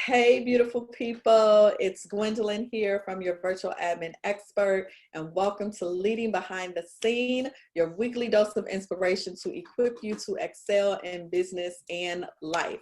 Hey, beautiful people. It's Gwendolyn here from your virtual admin expert, and welcome to Leading Behind the Scene, your weekly dose of inspiration to equip you to excel in business and life.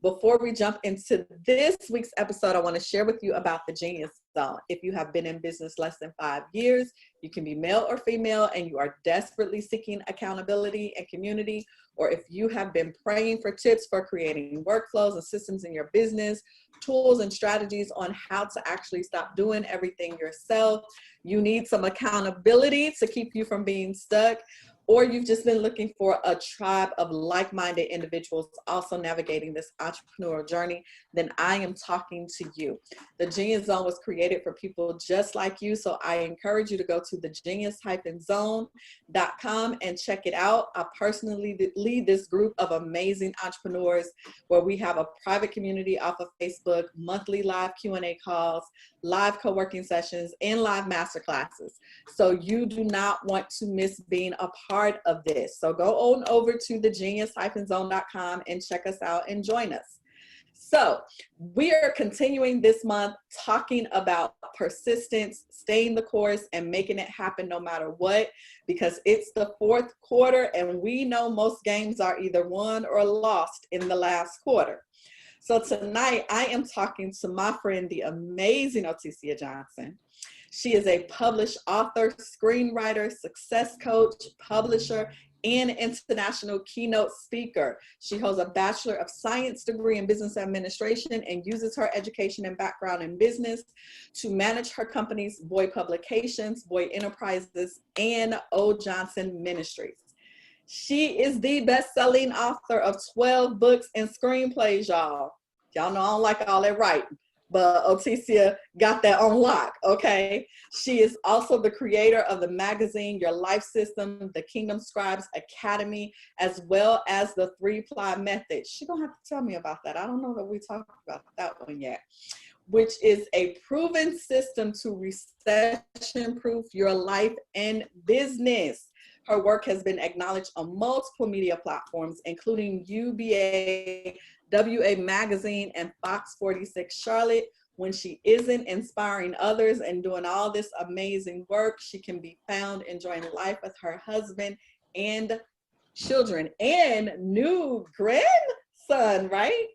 Before we jump into this week's episode, I want to share with you about the Genius Zone. If you have been in business less than 5 years, you can be male or female, and you are desperately seeking accountability and community, or if you have been praying for tips for creating workflows and systems in your business, tools and strategies on how to actually stop doing everything yourself, you need some accountability to keep you from being stuck, or you've just been looking for a tribe of like-minded individuals also navigating this entrepreneurial journey, then I am talking to you. The Genius Zone was created for people just like you, so I encourage you to go to thegenius-zone.com and check it out. I personally lead this group of amazing entrepreneurs where we have a private community off of Facebook, monthly live Q&A calls, live co-working sessions, and live masterclasses. So you do not want to miss being a part of this. So go on over to thegenius-zone.com and check us out and join us. So we are continuing this month talking about persistence, staying the course, and making it happen no matter what, because it's the fourth quarter and we know most games are either won or lost in the last quarter. So tonight I am talking to my friend, the amazing Otescia Johnson. She is a published author, screenwriter, success coach, publisher, and international keynote speaker. She holds a Bachelor of Science degree in Business Administration and uses her education and background in business to manage her companies, B.O.Y Publications, B.O.Y Enterprises, and O. Johnson Ministries. She is the best-selling author of 12 books and screenplays, y'all. Y'all know I don't like all that writing, but Otescia got that on lock, okay? She is also the creator of the magazine Your Life System, the Kingdom Scribes Academy, as well as the 3-Ply Method. She's gonna have to tell me about that. I don't know that we talked about that one yet, which is a proven system to recession-proof your life and business. Her work has been acknowledged on multiple media platforms, including UBA, WA Magazine, and Fox 46 Charlotte. When she isn't inspiring others and doing all this amazing work, she can be found enjoying life with her husband and children and new grandson, right?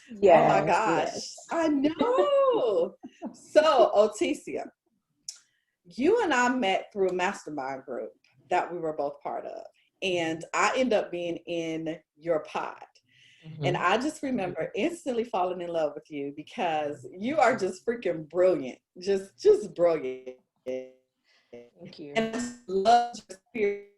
Yes, oh my gosh, yes. I know. So Otescia, you and I met through a mastermind group that we were both part of, and I ended up being in your pod. Mm-hmm. And I just remember instantly falling in love with you because you are just freaking brilliant, just brilliant. Thank you. And I love your spirit.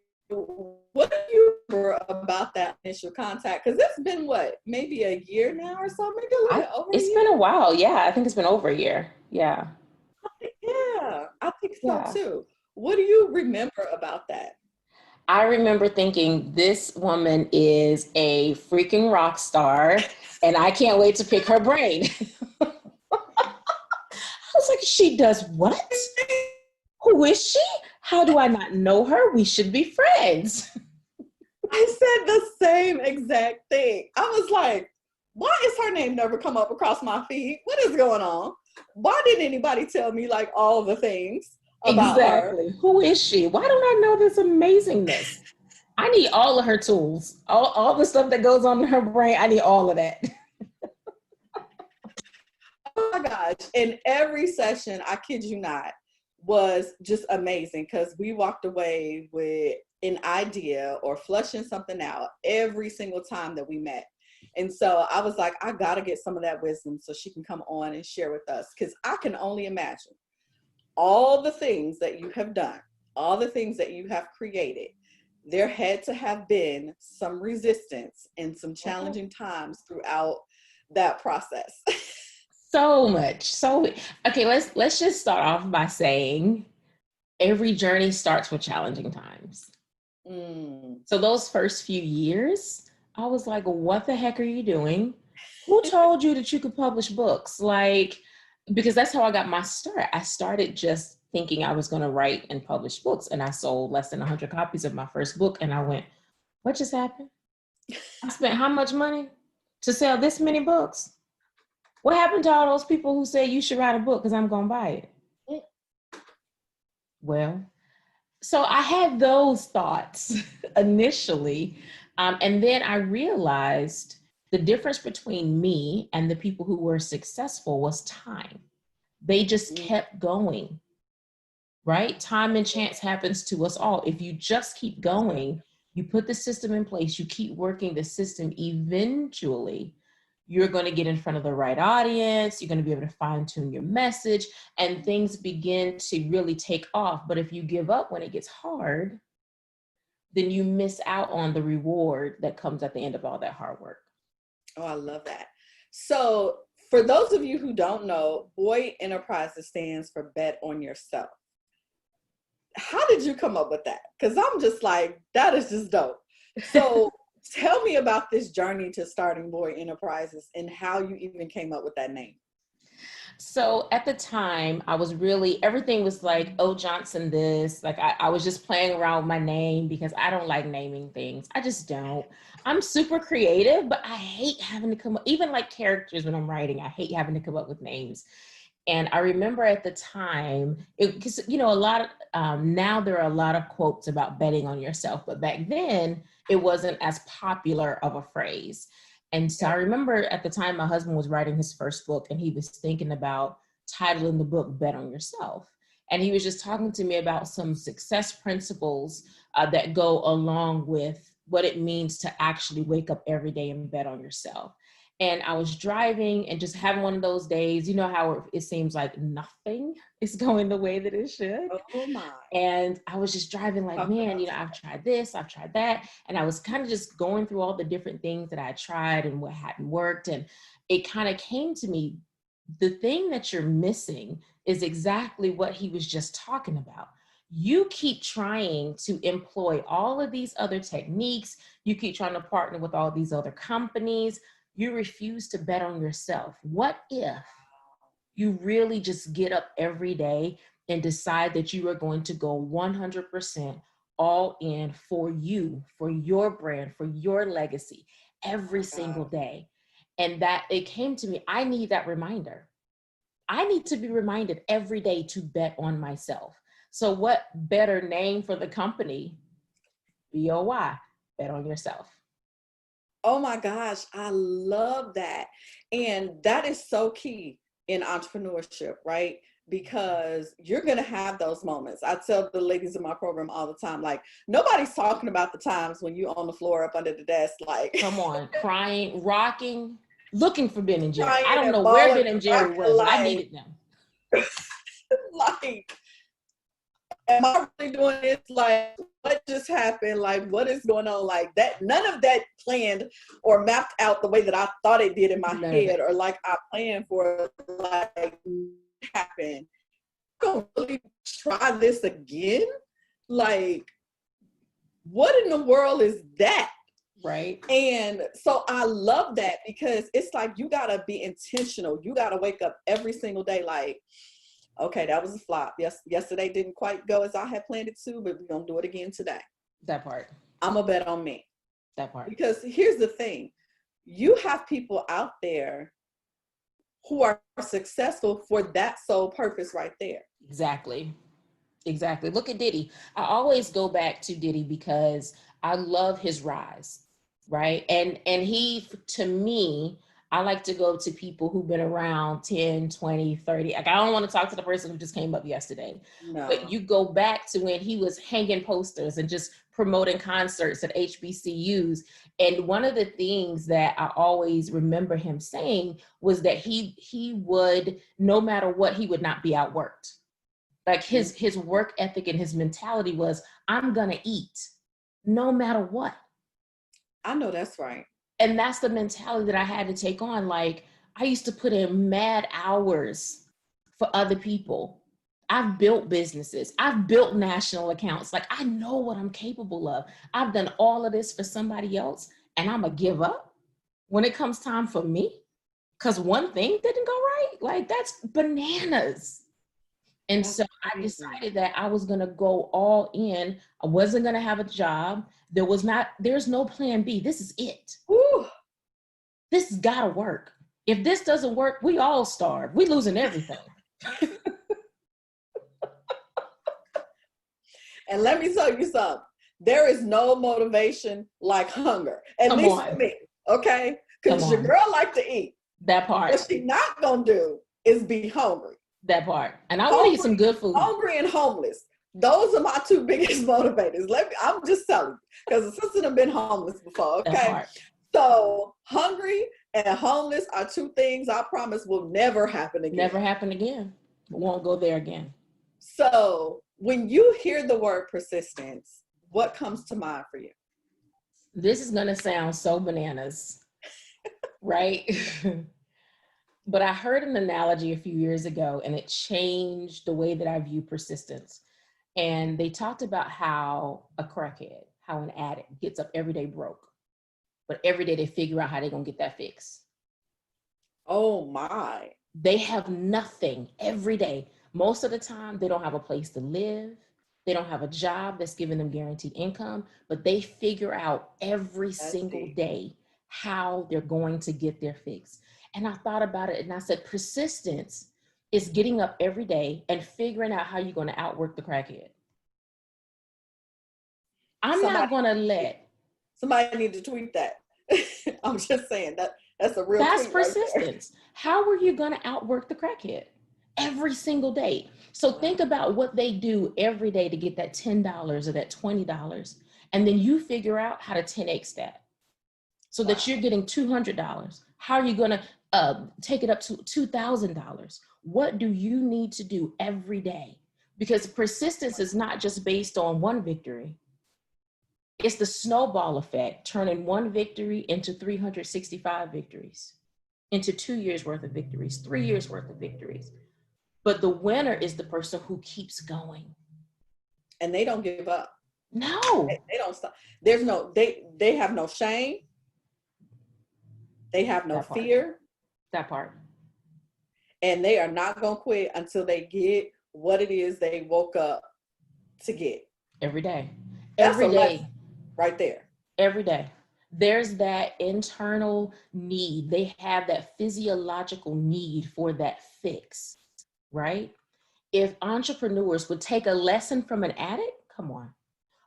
What do you remember about that initial contact? Because it's been what, maybe a year now or so, maybe a little bit over. It's been a while. Yeah, I think it's been over a year. Yeah. Yeah, I think so too. What do you remember about that? I remember thinking this woman is a freaking rock star and I can't wait to pick her brain. I was like, she does what? Who is she? How do I not know her? We should be friends. I said the same exact thing. I was like, why is her name never come up across my feed? What is going on? Why didn't anybody tell me like all the things about exactly. her? Who is she? Why don't I know this amazingness? I need all of her tools, all the stuff that goes on in her brain. I need all of that. Oh my gosh. And every session, I kid you not, was just amazing because we walked away with an idea or flushing something out every single time that we met. And so I was like, I got to get some of that wisdom so she can come on and share with us, because I can only imagine all the things that you have done, all the things that you have created. There had to have been some resistance and some challenging times throughout that process. So much. So, okay, let's just start off by saying every journey starts with challenging times. So those first few years, I was like, what the heck are you doing? Who told you that you could publish books? Like, because that's how I got my start. I started just thinking I was going to write and publish books, and I sold less than 100 copies of my first book, and I went, what just happened? I spent how much money to sell this many books? What happened to all those people who say you should write a book because I'm going to buy it? Well, so I had those thoughts initially. And then I realized the difference between me and the people who were successful was time. They just kept going, right? Time and chance happens to us all. If you just keep going, you put the system in place, you keep working the system, eventually you're going to get in front of the right audience, you're going to be able to fine tune your message, and things begin to really take off. But if you give up when it gets hard, then you miss out on the reward that comes at the end of all that hard work. Oh, I love that. So for those of you who don't know, B.O.Y Enterprises stands for Bet on Yourself. How did you come up with that? Because I'm just like, that is just dope. So tell me about this journey to starting B.O.Y Enterprises and how you even came up with that name. So at the time, I was really, everything was like, oh, Johnson this. Like I was just playing around with my name because I don't like naming things. I just don't. I'm super creative, but I hate having to come up, even like characters when I'm writing, I hate having to come up with names. And I remember at the time, because, you know, a lot of, now there are a lot of quotes about betting on yourself, but back then it wasn't as popular of a phrase. And so I remember at the time my husband was writing his first book and he was thinking about titling the book Bet on Yourself. And he was just talking to me about some success principles that go along with what it means to actually wake up every day and bet on yourself. And I was driving and just having one of those days, you know how it seems like nothing is going the way that it should. Oh my. And I was just driving like, man, you know, I've tried this, I've tried that. And I was kind of just going through all the different things that I tried and what hadn't worked. And it kind of came to me, the thing that you're missing is exactly what he was just talking about. You keep trying to employ all of these other techniques. You keep trying to partner with all these other companies. You refuse to bet on yourself. What if you really just get up every day and decide that you are going to go 100% all in for you, for your brand, for your legacy every single day? And that it came to me, I need that reminder. I need to be reminded every day to bet on myself. So what better name for the company? B.O.Y, Bet on Yourself. Oh my gosh, I love that. And that is so key in entrepreneurship, right? Because you're going to have those moments. I tell the ladies in my program all the time, like, nobody's talking about the times when you're on the floor up under the desk, like, come on, crying, rocking, looking for Ben and Jerry. I don't know where Ben and Jerry was, but I needed them. Like, am I really doing this? Like, what just happened? Like, what is going on? Like that, none of that planned or mapped out the way that I thought it did in my head, or like I planned for, like, happen. I'm gonna really try this again? Like, what in the world is that? Right. And so I love that, because it's like, you gotta be intentional. You gotta wake up every single day like, okay, that was a flop. Yesterday didn't quite go as I had planned it to, but we're gonna do it again today. That part. I'm gonna bet on me. That part. Because here's the thing, you have people out there who are successful for that sole purpose right there. Exactly. Exactly. Look at Diddy. I always go back to Diddy because I love his rise, right? And he, to me, I like to go to people who've been around 10, 20, 30. Like, I don't want to talk to the person who just came up yesterday. No. But you go back to when he was hanging posters and just promoting concerts at HBCUs. And one of the things that I always remember him saying was that he would, no matter what, he would not be outworked. Like his work ethic and his mentality was, I'm gonna eat no matter what. I know that's right. And that's the mentality that I had to take on. Like, I used to put in mad hours for other people. I've built businesses. I've built national accounts. Like, I know what I'm capable of. I've done all of this for somebody else, and I'm gonna give up when it comes time for me because one thing didn't go right. Like, that's bananas. And so I decided that I was going to go all in. I wasn't going to have a job. There's no plan B. This is it. Woo. This has got to work. If this doesn't work, we all starve. We losing everything. And let me tell you something. There is no motivation like hunger, at least for me, okay? Because your girl like to eat. That part. What she not gonna do is be hungry. That part. And I want to eat some good food. Hungry and homeless. Those are my two biggest motivators. I'm just telling you, because the sister have been homeless before, okay? So hungry and homeless are two things I promise will never happen again. Never happen again. Won't go there again. So when you hear the word persistence, what comes to mind for you? This is going to sound so bananas, right? But I heard an analogy a few years ago, and it changed the way that I view persistence. And they talked about how a crackhead, how an addict gets up every day broke, but every day they figure out how they're going to get that fix. Oh my. They have nothing every day. Most of the time, they don't have a place to live. They don't have a job that's giving them guaranteed income, but they figure out every single day how they're going to get their fix. And I thought about it and I said, persistence is getting up every day and figuring out how you're going to outwork the crackhead. I'm not going to let. Somebody need to tweet that. I'm just saying that's a real That's tweet persistence. Right, how are you going to outwork the crackhead? Every single day. So think about what they do every day to get that $10 or that $20. And then you figure out how to 10x that so that you're getting $200. How are you going to take it up to $2,000? What do you need to do every day? Because persistence is not just based on one victory. It's the snowball effect, turning one victory into 365 victories, into 2 years worth of victories, 3 years worth of victories. But the winner is the person who keeps going. And they don't give up. No. They don't stop. They have no shame. They have no fear. That part. And they are not going to quit until they get what it is they woke up to get. Every day. Every day. Right there. Every day. There's that internal need. They have that physiological need for that fix. Right? If entrepreneurs would take a lesson from an addict, come on.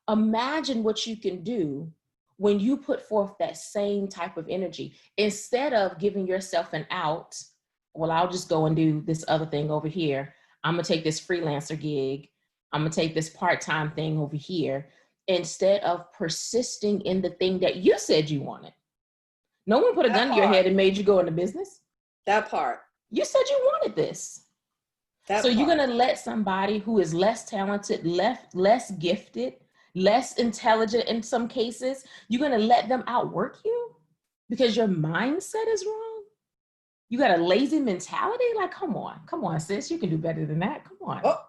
Imagine what you can do when you put forth that same type of energy. Instead of giving yourself an out, well, I'll just go and do this other thing over here. I'm going to take this freelancer gig. I'm going to take this part-time thing over here. Instead of persisting in the thing that you said you wanted. No one put a gun to your head and made you go into business. That part. You said you wanted this. So you're going to let somebody who is less talented, less gifted, less intelligent in some cases, you're going to let them outwork you because your mindset is wrong? You got a lazy mentality? Like, come on, sis, you can do better than that. Come on. Oh.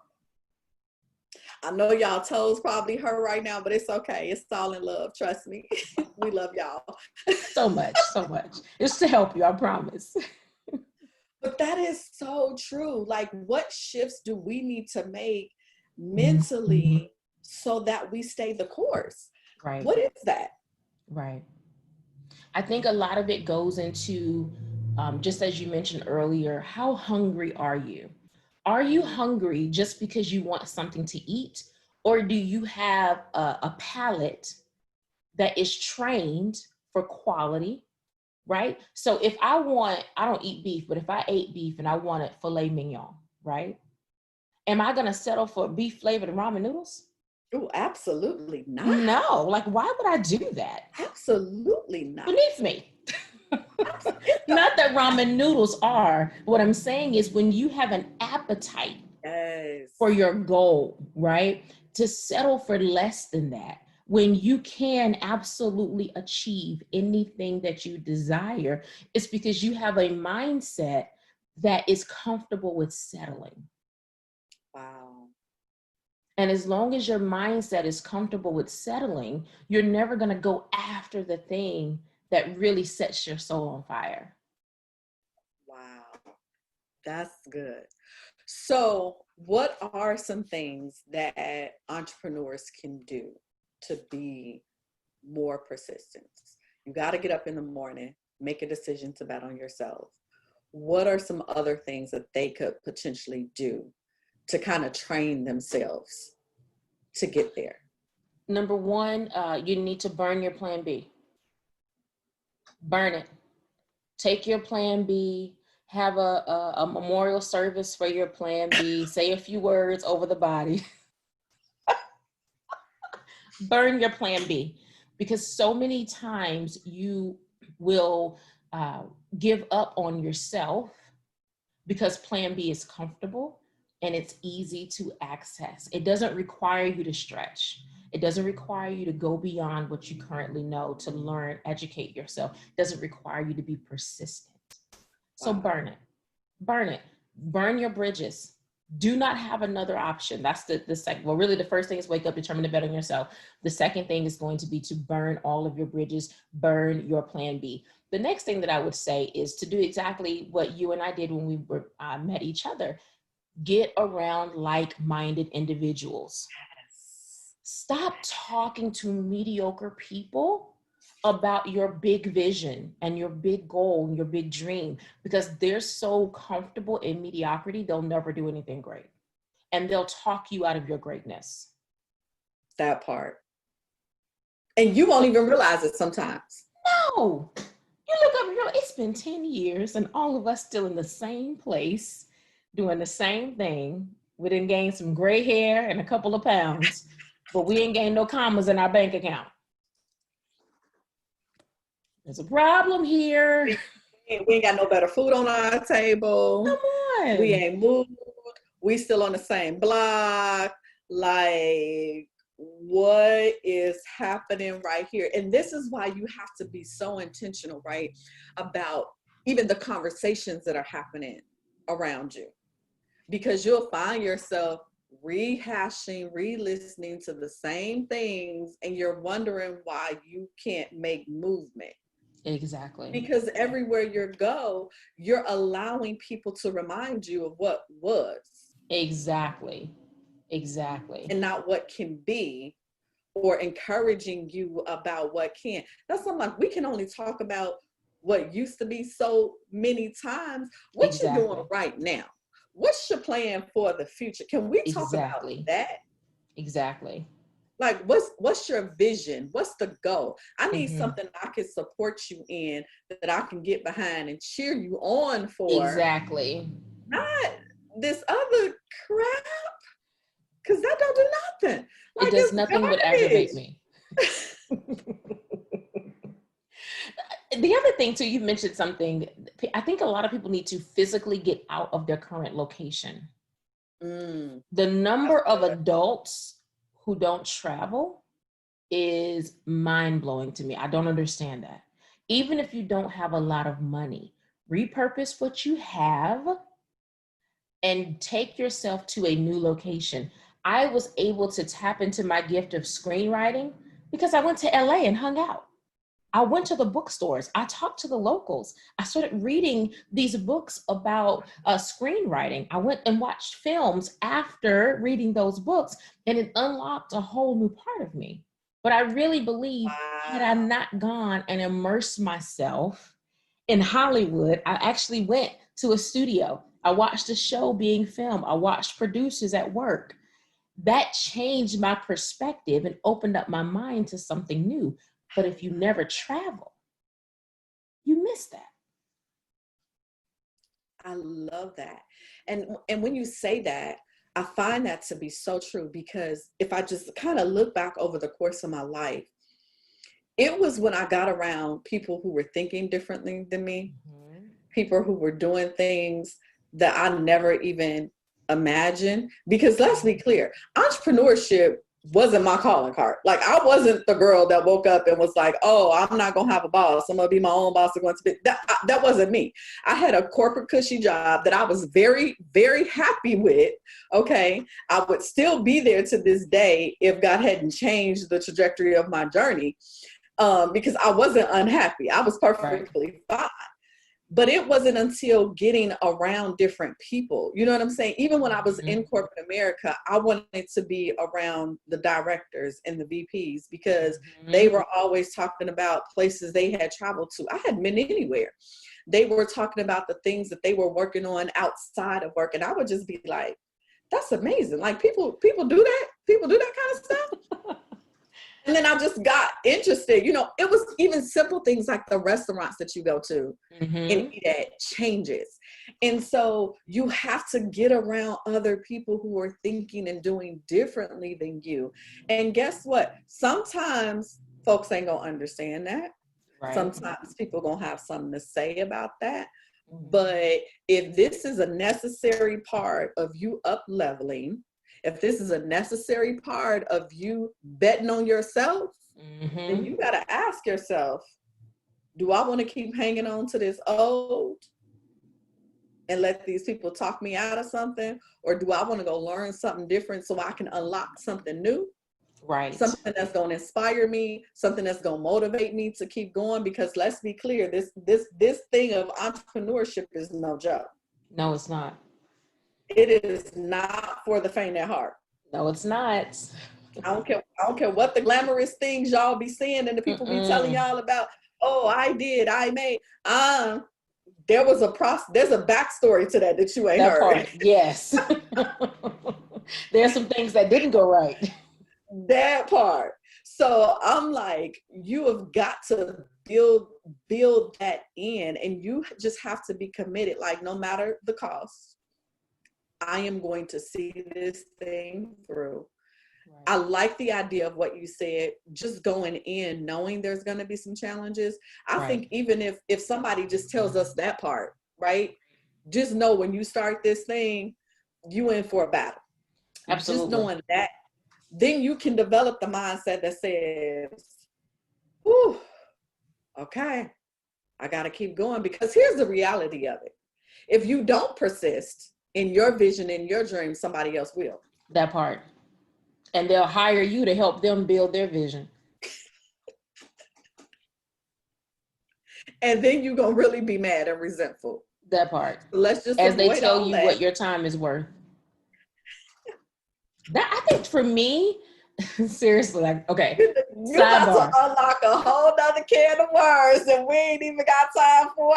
I know y'all toes probably hurt right now, but it's okay. It's all in love. Trust me. We love y'all. So much. It's to help you, I promise. But that is so true. Like, what shifts do we need to make mentally so that we stay the course? Right. What is that? Right. I think a lot of it goes into, just as you mentioned earlier, how hungry are you? Are you hungry just because you want something to eat? Or do you have a palate that is trained for quality? Right? So if I don't eat beef, but if I ate beef and I wanted filet mignon, right? Am I going to settle for beef flavored ramen noodles? Oh, absolutely not. No, like, why would I do that? Absolutely not. Beneath me. Not that ramen noodles are. What I'm saying is when you have an appetite for your goal, right? To settle for less than that. When you can absolutely achieve anything that you desire, it's because you have a mindset that is comfortable with settling. Wow. And as long as your mindset is comfortable with settling, you're never going to go after the thing that really sets your soul on fire. Wow. That's good. So what are some things that entrepreneurs can do to be more persistent? You got to get up in the morning, make a decision to bet on yourself. what are some other things that they could potentially do to kind of train themselves to get there? Number one, you need to burn your plan B. Burn it. Take your plan B, have a memorial service for your plan B, say a few words over the body. Burn your plan B, because so many times you will give up on yourself because plan B is comfortable and it's easy to access. It doesn't require you to stretch. It doesn't require you to go beyond what you currently know, to learn, educate yourself. It doesn't require you to be persistent. So burn it, burn it, burn your bridges. Do not have another option. That's the second. Well, really the first thing is wake up, determine to bet on yourself. The second thing is going to be to burn all of your bridges, burn your plan B. The next thing that I would say is to do exactly what you and I did when we met each other. Get around like-minded individuals. Stop talking to mediocre people about your big vision and your big goal and your big dream, because they're so comfortable in mediocrity, they'll never do anything great. And they'll talk you out of your greatness. That part. And you won't even realize it sometimes. No. You look up, it's been 10 years and all of us still in the same place, doing the same thing. We didn't gain some gray hair and a couple of pounds, but we ain't gained no commas in our bank account. There's a problem here. We ain't got no better food on our table. Come on. We ain't moved. We still on the same block. Like, what is happening right here? And this is why you have to be so intentional, right? About even the conversations that are happening around you. Because you'll find yourself rehashing, re-listening to the same things, and you're wondering why you can't make movement. Exactly. Because everywhere you go, you're allowing people to remind you of what was. Exactly. Exactly. And not what can be, or encouraging you about what can. That's something like, we can only talk about what used to be so many times. What you doing right now? What's your plan for the future? Can we talk about that? Exactly. Like, what's your vision? What's the goal? I need something I can support you in, that I can get behind and cheer you on for. Exactly. Not this other crap, because that don't do nothing. Like, it does nothing but aggravate me. The other thing too, you mentioned something. I think a lot of people need to physically get out of their current location. The number of adults who don't travel is mind-blowing to me. I don't understand that. Even if you don't have a lot of money, repurpose what you have and take yourself to a new location. I was able to tap into my gift of screenwriting because I went to LA and hung out. I went to the bookstores. I talked to the locals. I started reading these books about screenwriting. I went and watched films after reading those books, and it unlocked a whole new part of me. But I really believe, had I not gone and immersed myself in Hollywood, I actually went to a studio. I watched a show being filmed. I watched producers at work. That changed my perspective and opened up my mind to something new. But if you never travel, you miss that. I love that. And when you say that, I find that to be so true, because if I just kind of look back over the course of my life, it was when I got around people who were thinking differently than me, people who were doing things that I never even imagined. Because let's be clear, entrepreneurship wasn't my calling card. Like, I wasn't the girl that woke up and was like, oh, I'm not going to have a boss. I'm going to be my own boss. I'm going to be that wasn't me. I had a corporate cushy job that I was very, very happy with. Okay. I would still be there to this day if God hadn't changed the trajectory of my journey, because I wasn't unhappy. I was perfectly fine. But it wasn't until getting around different people, you know what I'm saying? Even when I was in corporate America, I wanted to be around the directors and the VPs, because they were always talking about places they had traveled to. I hadn't been anywhere. they were talking about the things that they were working on outside of work. And I would just be like, that's amazing. Like people do that. People do that kind of stuff. And then I just got interested. You know, it was even simple things like the restaurants that you go to and eat at changes. And so you have to get around other people who are thinking and doing differently than you. And guess what? Sometimes folks ain't gonna understand that. Right. Sometimes people gonna have something to say about that. But if this is a necessary part of you up leveling, if this is a necessary part of you betting on yourself, then you got to ask yourself, do I want to keep hanging on to this old and let these people talk me out of something? Or do I want to go learn something different so I can unlock something new? Right. Something that's going to inspire me, something that's going to motivate me to keep going. Because let's be clear, this thing of entrepreneurship is no joke. No, it's not. It is not for the faint at heart. No, it's not. I don't care what the glamorous things y'all be seeing and the people be telling y'all about. Oh, I made. There's a backstory to that you ain't heard. Part, yes. There's some things that didn't go right. That part. So I'm like, you have got to build that in, and you just have to be committed. Like, no matter the cost, I am going to see this thing through. Right. I like the idea of what you said, just going in, knowing there's going to be some challenges. I think even if somebody just tells us that part, right? Just know when you start this thing, you in for a battle. Absolutely. Just knowing that, then you can develop the mindset that says, whew, okay, I got to keep going. Because here's the reality of it. If you don't persist in your vision, in your dream, somebody else will. That part. And they'll hire you to help them build their vision. And then you're going to really be mad and resentful. That part. Let's just as they tell you what your time is worth. That, I think for me, seriously, like, okay. You got to unlock a whole nother can of words that we ain't even got time for.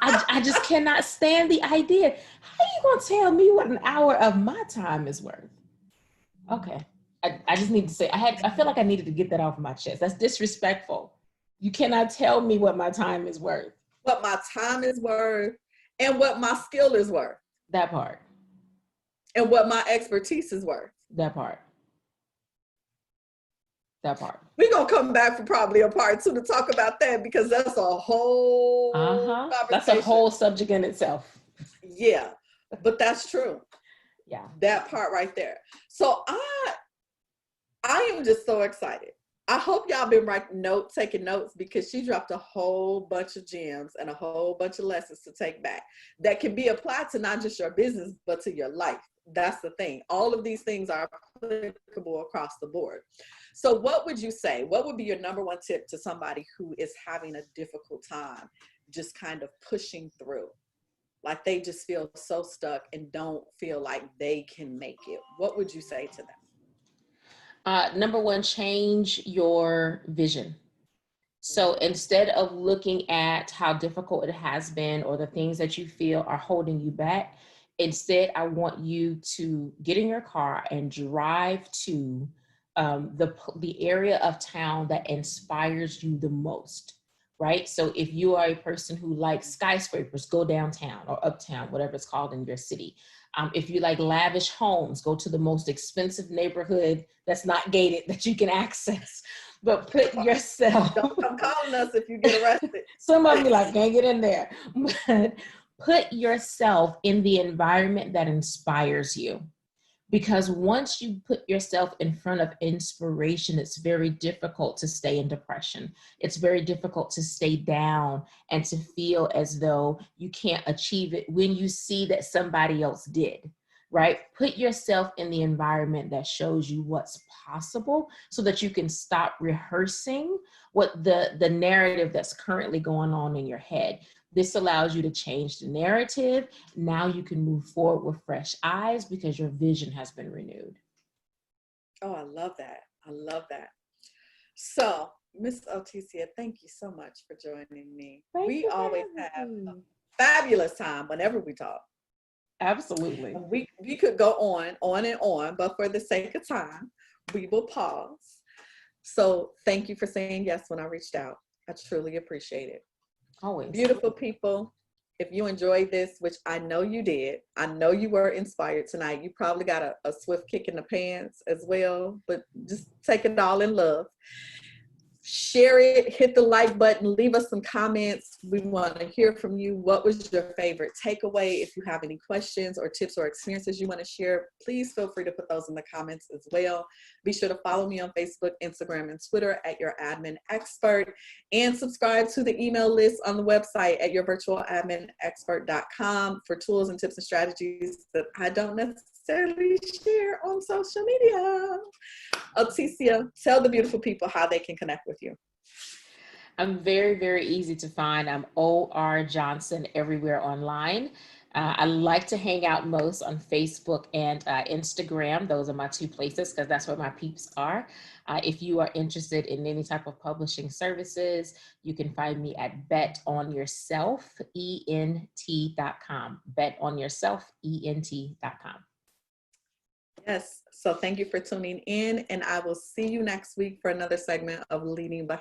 I just cannot stand the idea. How you gonna tell me what an hour of my time is worth? Okay. I just need to say, I feel like I needed to get that off my chest. That's disrespectful. You cannot tell me what my time is worth. What my time is worth and what my skill is worth. That part. And what my expertise is worth. That part. That part. We're going to come back for probably a part 2 to talk about that, because that's a whole conversation. That's a whole subject in itself. Yeah, but that's true. Yeah. That part right there. So I am just so excited. I hope y'all been taking notes, because she dropped a whole bunch of gems and a whole bunch of lessons to take back that can be applied to not just your business, but to your life. That's the thing. All of these things are applicable across the board. So what would you say? What would be your number one tip to somebody who is having a difficult time just kind of pushing through? Like they just feel so stuck and don't feel like they can make it. What would you say to them? Number one, change your vision. So instead of looking at how difficult it has been or the things that you feel are holding you back, instead, I want you to get in your car and drive to the area of town that inspires you the most, right? So if you are a person who likes skyscrapers, go downtown or uptown, whatever it's called in your city. If you like lavish homes, go to the most expensive neighborhood that's not gated that you can access. But put yourself... Don't come calling us if you get arrested. Some of you like, can't get in there. But put yourself in the environment that inspires you. Because once you put yourself in front of inspiration, it's very difficult to stay in depression. It's very difficult to stay down and to feel as though you can't achieve it when you see that somebody else did, right? Put yourself in the environment that shows you what's possible so that you can stop rehearsing what the narrative that's currently going on in your head. This allows you to change the narrative. Now you can move forward with fresh eyes because your vision has been renewed. Oh, I love that. I love that. So Miss Otescia, thank you so much for joining me. Thank We you for always have having a me. fabulous time whenever we talk. Absolutely. We could go on and on, but for the sake of time, we will pause. So thank you for saying yes when I reached out. I truly appreciate it. Always. Beautiful people, if you enjoyed this, which I know you did, I know you were inspired tonight. You probably got a swift kick in the pants as well, but just take it all in love. Share it, hit the like button, leave us some comments. We want to hear from you. What was your favorite takeaway? If you have any questions or tips or experiences you want to share, please feel free to put those in the comments as well. Be sure to follow me on Facebook, Instagram, and Twitter at Your Admin Expert, and subscribe to the email list on the website at yourvirtualadminexpert.com for tools and tips and strategies that I don't necessarily share on social media. Otescia, tell the beautiful people how they can connect with you. I'm very, very easy to find. I'm O.R. Johnson everywhere online. I like to hang out most on Facebook and Instagram. Those are my two places because that's where my peeps are. If you are interested in any type of publishing services, you can find me at betonyourself.ent.com. Betonyourself.ent.com. Yes. So thank you for tuning in, and I will see you next week for another segment of Leading Behind